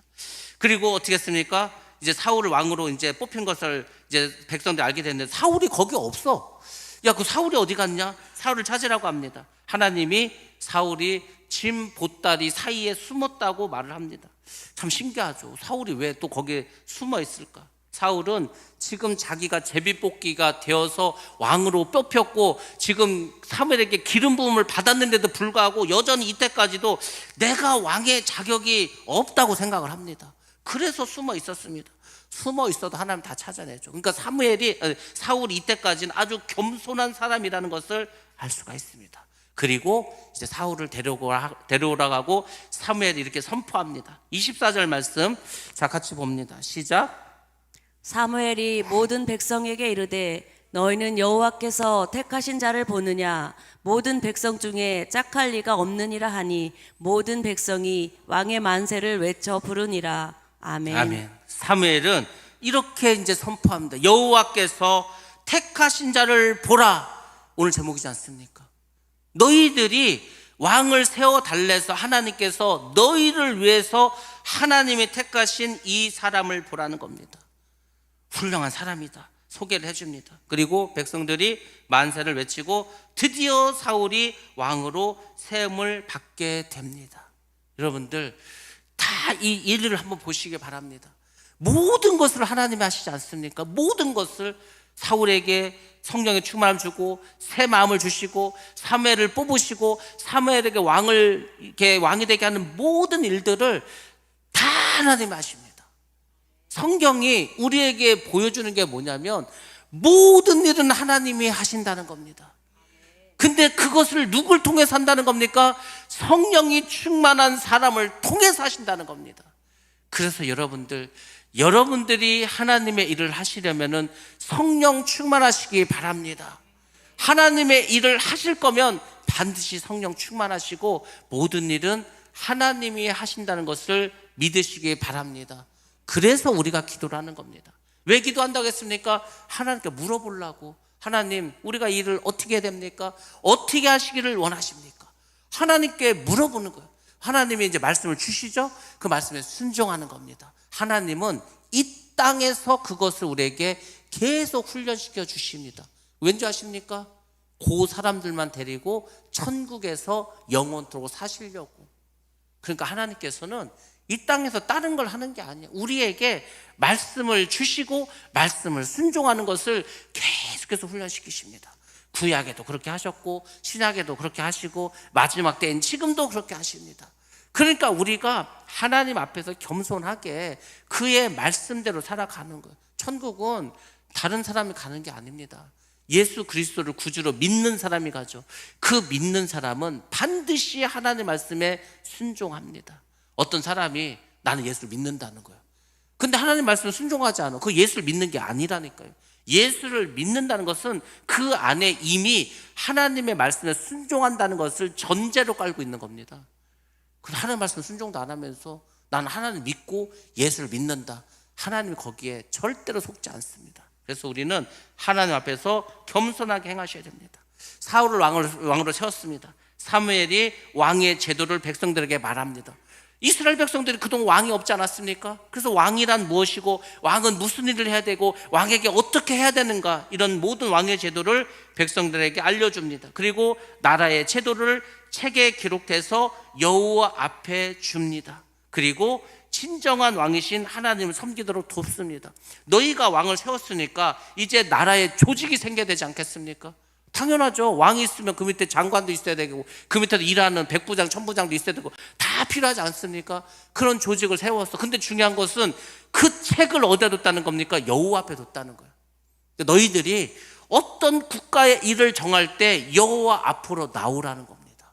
그리고 어떻게 했습니까? 이제 사울을 왕으로 이제 뽑힌 것을 이제 백성들이 알게 됐는데 사울이 거기 없어. 야, 그 사울이 어디 갔냐? 사울을 찾으라고 합니다. 하나님이 사울이 짐 보따리 사이에 숨었다고 말을 합니다. 참 신기하죠. 사울이 왜 또 거기에 숨어 있을까? 사울은 지금 자기가 제비뽑기가 되어서 왕으로 뽑혔고 지금 사무엘에게 기름 부음을 받았는데도 불구하고 여전히 이때까지도 내가 왕의 자격이 없다고 생각을 합니다. 그래서 숨어 있었습니다. 숨어 있어도 하나님 다 찾아내죠. 그러니까 사울이 이때까지는 아주 겸손한 사람이라는 것을 알 수가 있습니다. 그리고 이제 사울을 데려오라고 하고 사무엘이 이렇게 선포합니다. 24절 말씀 자 같이 봅니다. 시작. 사무엘이 모든 백성에게 이르되 너희는 여호와께서 택하신 자를 보느냐 모든 백성 중에 짝할 리가 없느니라 하니 모든 백성이 왕의 만세를 외쳐 부르니라. 아멘. 아멘. 사무엘은 이렇게 이제 선포합니다. 여호와께서 택하신 자를 보라. 오늘 제목이지 않습니까? 너희들이 왕을 세워 달래서 하나님께서 너희를 위해서 하나님이 택하신 이 사람을 보라는 겁니다. 훌륭한 사람이다. 소개를 해줍니다. 그리고 백성들이 만세를 외치고 드디어 사울이 왕으로 세움을 받게 됩니다. 여러분들 다 이 일을 한번 보시기 바랍니다. 모든 것을 하나님이 하시지 않습니까? 모든 것을 사울에게 성령의 충만함을 주고 새 마음을 주시고 사무엘을 뽑으시고 사무엘에게 왕이 되게 하는 모든 일들을 다 하나님이 하십니다. 성경이 우리에게 보여주는 게 뭐냐면 모든 일은 하나님이 하신다는 겁니다. 근데 그것을 누굴 통해서 한다는 겁니까? 성령이 충만한 사람을 통해서 하신다는 겁니다. 그래서 여러분들이 하나님의 일을 하시려면은 성령 충만하시기 바랍니다. 하나님의 일을 하실 거면 반드시 성령 충만하시고 모든 일은 하나님이 하신다는 것을 믿으시기 바랍니다. 그래서 우리가 기도를 하는 겁니다. 왜 기도한다고 했습니까? 하나님께 물어보려고. 하나님, 우리가 일을 어떻게 해야 됩니까? 어떻게 하시기를 원하십니까? 하나님께 물어보는 거예요. 하나님이 이제 말씀을 주시죠? 그 말씀에 순종하는 겁니다. 하나님은 이 땅에서 그것을 우리에게 계속 훈련시켜 주십니다. 왠지 아십니까? 그 사람들만 데리고 천국에서 영원토록 사시려고. 그러니까 하나님께서는 이 땅에서 다른 걸 하는 게 아니에요. 우리에게 말씀을 주시고 말씀을 순종하는 것을 계속해서 훈련시키십니다. 구약에도 그렇게 하셨고 신약에도 그렇게 하시고 마지막 때인 지금도 그렇게 하십니다. 그러니까 우리가 하나님 앞에서 겸손하게 그의 말씀대로 살아가는 거예요. 천국은 다른 사람이 가는 게 아닙니다. 예수 그리스도를 구주로 믿는 사람이 가죠. 그 믿는 사람은 반드시 하나님 말씀에 순종합니다. 어떤 사람이 나는 예수를 믿는다는 거예요. 근데 하나님 말씀을 순종하지 않아. 그 예수를 믿는 게 아니라니까요. 예수를 믿는다는 것은 그 안에 이미 하나님의 말씀에 순종한다는 것을 전제로 깔고 있는 겁니다. 근데 하나님 말씀 순종도 안 하면서 나는 하나님 믿고 예수를 믿는다. 하나님이 거기에 절대로 속지 않습니다. 그래서 우리는 하나님 앞에서 겸손하게 행하셔야 됩니다. 사울을 왕으로 세웠습니다. 사무엘이 왕의 제도를 백성들에게 말합니다. 이스라엘 백성들이 그동안 왕이 없지 않았습니까? 그래서 왕이란 무엇이고 왕은 무슨 일을 해야 되고 왕에게 어떻게 해야 되는가, 이런 모든 왕의 제도를 백성들에게 알려줍니다. 그리고 나라의 제도를 책에 기록해서 여호와 앞에 줍니다. 그리고 진정한 왕이신 하나님을 섬기도록 돕습니다. 너희가 왕을 세웠으니까 이제 나라의 조직이 생겨야 되지 않겠습니까? 당연하죠. 왕이 있으면 그 밑에 장관도 있어야 되고 그 밑에도 일하는 백부장, 천부장도 있어야 되고 다 필요하지 않습니까? 그런 조직을 세웠어. 근데 중요한 것은 그 책을 어디다 뒀다는 겁니까? 여호와 앞에 뒀다는 거예요. 너희들이 어떤 국가의 일을 정할 때 여호와 앞으로 나오라는 겁니다.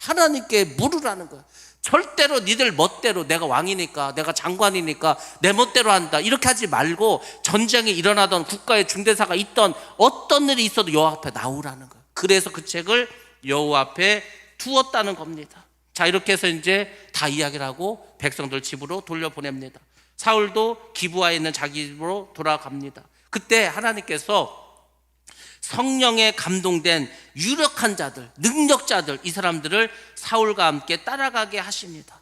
하나님께 물으라는 거예요. 절대로 니들 멋대로 내가 왕이니까 내가 장관이니까 내 멋대로 한다 이렇게 하지 말고 전쟁이 일어나던 국가의 중대사가 있던 어떤 일이 있어도 여호와 앞에 나오라는 거예요. 그래서 그 책을 여호와 앞에 두었다는 겁니다. 자, 이렇게 해서 이제 다 이야기를 하고 백성들 집으로 돌려보냅니다. 사울도 기브아에 있는 자기 집으로 돌아갑니다. 그때 하나님께서 성령에 감동된 유력한 자들, 능력자들, 이 사람들을 사울과 함께 따라가게 하십니다.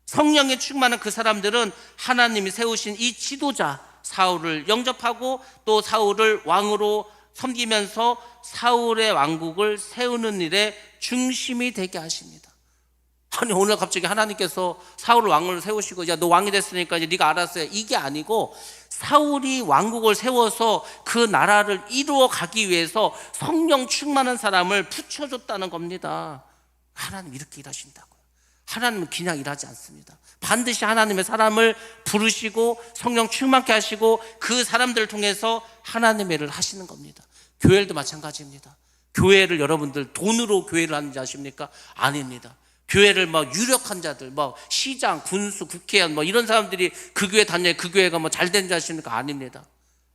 성령에 충만한 그 사람들은 하나님이 세우신 이 지도자 사울을 영접하고 또 사울을 왕으로 섬기면서 사울의 왕국을 세우는 일에 중심이 되게 하십니다. 아니, 오늘 갑자기 하나님께서 사울을 왕으로 세우시고 야, 너 왕이 됐으니까 이제 네가 알아서 해, 이게 아니고 사울이 왕국을 세워서 그 나라를 이루어 가기 위해서 성령 충만한 사람을 붙여줬다는 겁니다. 하나님 이렇게 일하신다고요. 하나님은 그냥 일하지 않습니다. 반드시 하나님의 사람을 부르시고 성령 충만케 하시고 그 사람들을 통해서 하나님의 일을 하시는 겁니다. 교회도 마찬가지입니다. 교회를 여러분들 돈으로 교회를 하는지 아십니까? 아닙니다. 교회를 막 유력한 자들, 막 시장, 군수, 국회의원 뭐 이런 사람들이 그 교회 다녀야 그 교회가 뭐 잘된 줄 아십니까? 아닙니다.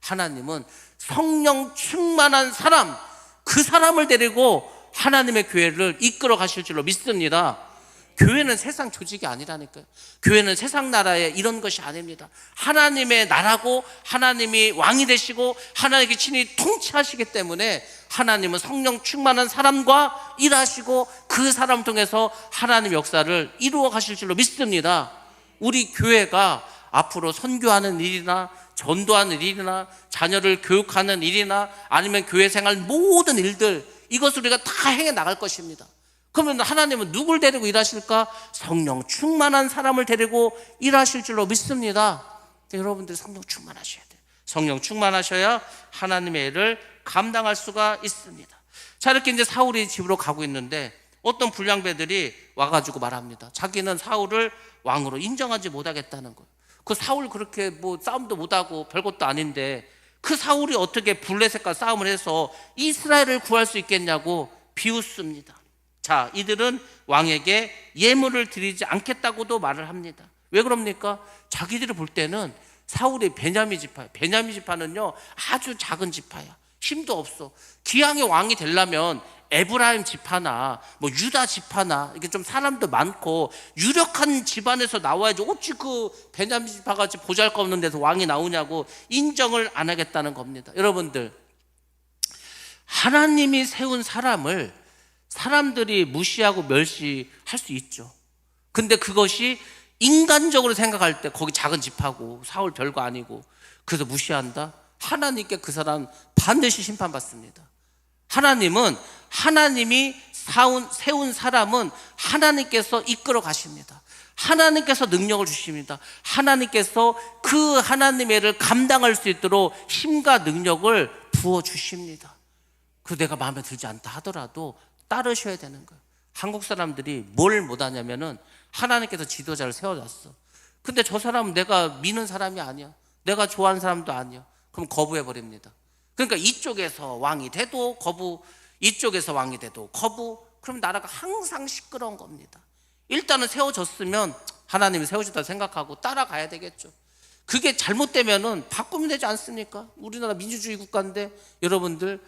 하나님은 성령 충만한 사람, 그 사람을 데리고 하나님의 교회를 이끌어 가실 줄로 믿습니다. 교회는 세상 조직이 아니라니까요. 교회는 세상 나라의 이런 것이 아닙니다. 하나님의 나라고 하나님이 왕이 되시고 하나님께 친히 통치하시기 때문에 하나님은 성령 충만한 사람과 일하시고 그 사람 통해서 하나님의 역사를 이루어 가실 줄로 믿습니다. 우리 교회가 앞으로 선교하는 일이나 전도하는 일이나 자녀를 교육하는 일이나 아니면 교회 생활 모든 일들, 이것을 우리가 다 행해 나갈 것입니다. 그러면 하나님은 누굴 데리고 일하실까? 성령 충만한 사람을 데리고 일하실 줄로 믿습니다. 여러분들 성령 충만하셔야 돼요. 성령 충만하셔야 하나님의 일을 감당할 수가 있습니다. 자, 이렇게 이제 사울이 집으로 가고 있는데 어떤 불량배들이 와가지고 말합니다. 자기는 사울을 왕으로 인정하지 못하겠다는 거예요. 그 사울 그렇게 뭐 싸움도 못하고 별것도 아닌데 그 사울이 어떻게 블레셋과 싸움을 해서 이스라엘을 구할 수 있겠냐고 비웃습니다. 자, 이들은 왕에게 예물을 드리지 않겠다고도 말을 합니다. 왜 그럽니까? 자기들이 볼 때는 사울이 베냐민 지파예요. 베냐민 지파는요 아주 작은 지파야. 힘도 없어. 기왕에 왕이 되려면 에브라임 지파나 뭐 유다 지파나 이게 좀 사람도 많고 유력한 집안에서 나와야지 어찌 그 베냐민 지파같이 보잘것없는 데서 왕이 나오냐고 인정을 안 하겠다는 겁니다. 여러분들, 하나님이 세운 사람을 사람들이 무시하고 멸시할 수 있죠. 근데 그것이 인간적으로 생각할 때 거기 작은 집하고 사울 별거 아니고 그래서 무시한다? 하나님께 그 사람 반드시 심판받습니다. 하나님은 하나님이 세운 사람은 하나님께서 이끌어 가십니다. 하나님께서 능력을 주십니다. 하나님께서 그 하나님의 일을 감당할 수 있도록 힘과 능력을 부어주십니다. 그 내가 마음에 들지 않다 하더라도 따르셔야 되는 거예요. 한국 사람들이 뭘 못하냐면은 하나님께서 지도자를 세워놨어. 근데 저 사람은 내가 미는 사람이 아니야. 내가 좋아하는 사람도 아니야. 그럼 거부해버립니다. 그러니까 이쪽에서 왕이 돼도 거부, 이쪽에서 왕이 돼도 거부. 그럼 나라가 항상 시끄러운 겁니다. 일단은 세워졌으면 하나님이 세우셨다고 생각하고 따라가야 되겠죠. 그게 잘못되면은 바꾸면 되지 않습니까? 우리나라 민주주의 국가인데 여러분들,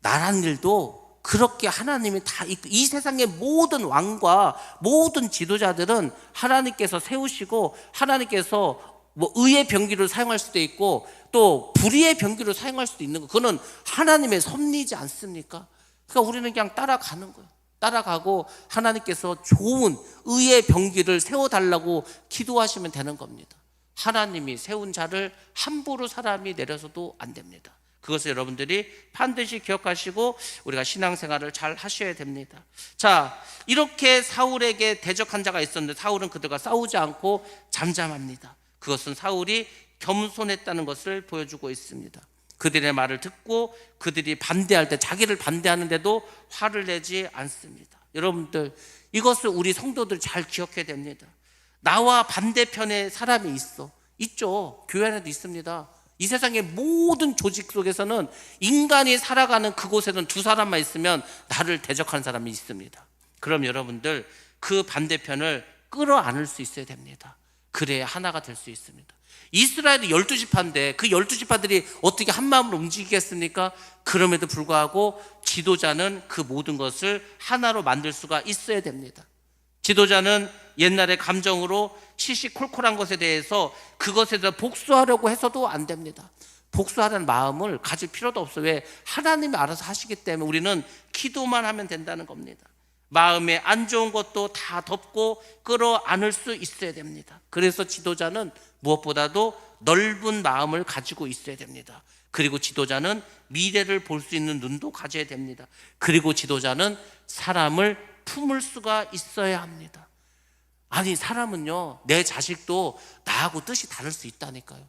나란 일도 그렇게 하나님이 다 이 세상의 모든 왕과 모든 지도자들은 하나님께서 세우시고 하나님께서 뭐 의의 병기를 사용할 수도 있고 또 불의의 병기를 사용할 수도 있는 거, 그거는 하나님의 섭리지 않습니까? 그러니까 우리는 그냥 따라가는 거예요. 따라가고 하나님께서 좋은 의의 병기를 세워달라고 기도하시면 되는 겁니다. 하나님이 세운 자를 함부로 사람이 내려서도 안 됩니다. 그것을 여러분들이 반드시 기억하시고 우리가 신앙생활을 잘 하셔야 됩니다. 자, 이렇게 사울에게 대적한 자가 있었는데 사울은 그들과 싸우지 않고 잠잠합니다. 그것은 사울이 겸손했다는 것을 보여주고 있습니다. 그들의 말을 듣고 그들이 반대할 때, 자기를 반대하는데도 화를 내지 않습니다. 여러분들, 이것을 우리 성도들 잘 기억해야 됩니다. 나와 반대편에 사람이 있죠. 교회 안에도 있습니다. 이 세상의 모든 조직 속에서는 인간이 살아가는 그곳에는 두 사람만 있으면 나를 대적하는 사람이 있습니다. 그럼 여러분들, 그 반대편을 끌어안을 수 있어야 됩니다. 그래야 하나가 될 수 있습니다. 이스라엘이 12지파인데 그 12지파들이 어떻게 한 마음으로 움직이겠습니까? 그럼에도 불구하고 지도자는 그 모든 것을 하나로 만들 수가 있어야 됩니다. 지도자는 옛날의 감정으로 시시콜콜한 것에 대해서 그것에 대해서 복수하려고 해서도 안 됩니다. 복수하라는 마음을 가질 필요도 없어요. 왜? 하나님이 알아서 하시기 때문에 우리는 기도만 하면 된다는 겁니다. 마음에 안 좋은 것도 다 덮고 끌어안을 수 있어야 됩니다. 그래서 지도자는 무엇보다도 넓은 마음을 가지고 있어야 됩니다. 그리고 지도자는 미래를 볼 수 있는 눈도 가져야 됩니다. 그리고 지도자는 사람을 품을 수가 있어야 합니다. 아니, 사람은요, 내 자식도 나하고 뜻이 다를 수 있다니까요.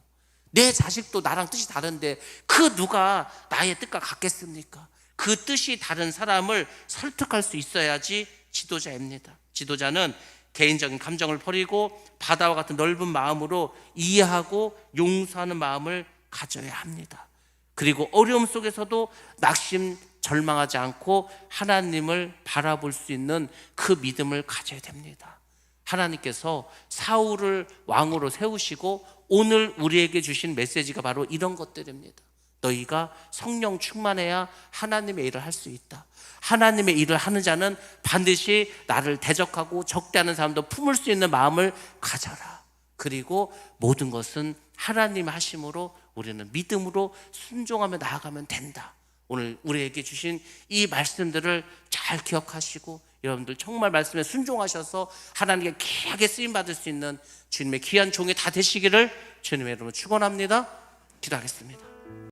내 자식도 나랑 뜻이 다른데 그 누가 나의 뜻과 같겠습니까? 그 뜻이 다른 사람을 설득할 수 있어야지 지도자입니다. 지도자는 개인적인 감정을 버리고 바다와 같은 넓은 마음으로 이해하고 용서하는 마음을 가져야 합니다. 그리고 어려움 속에서도 낙심, 절망하지 않고 하나님을 바라볼 수 있는 그 믿음을 가져야 됩니다. 하나님께서 사울을 왕으로 세우시고 오늘 우리에게 주신 메시지가 바로 이런 것들입니다. 너희가 성령 충만해야 하나님의 일을 할 수 있다. 하나님의 일을 하는 자는 반드시 나를 대적하고 적대하는 사람도 품을 수 있는 마음을 가져라. 그리고 모든 것은 하나님 하심으로 우리는 믿음으로 순종하며 나아가면 된다. 오늘 우리에게 주신 이 말씀들을 잘 기억하시고 여러분들 정말 말씀에 순종하셔서 하나님께 귀하게 쓰임받을 수 있는 주님의 귀한 종이 다 되시기를 주님의 이름으로 축원합니다. 기도하겠습니다.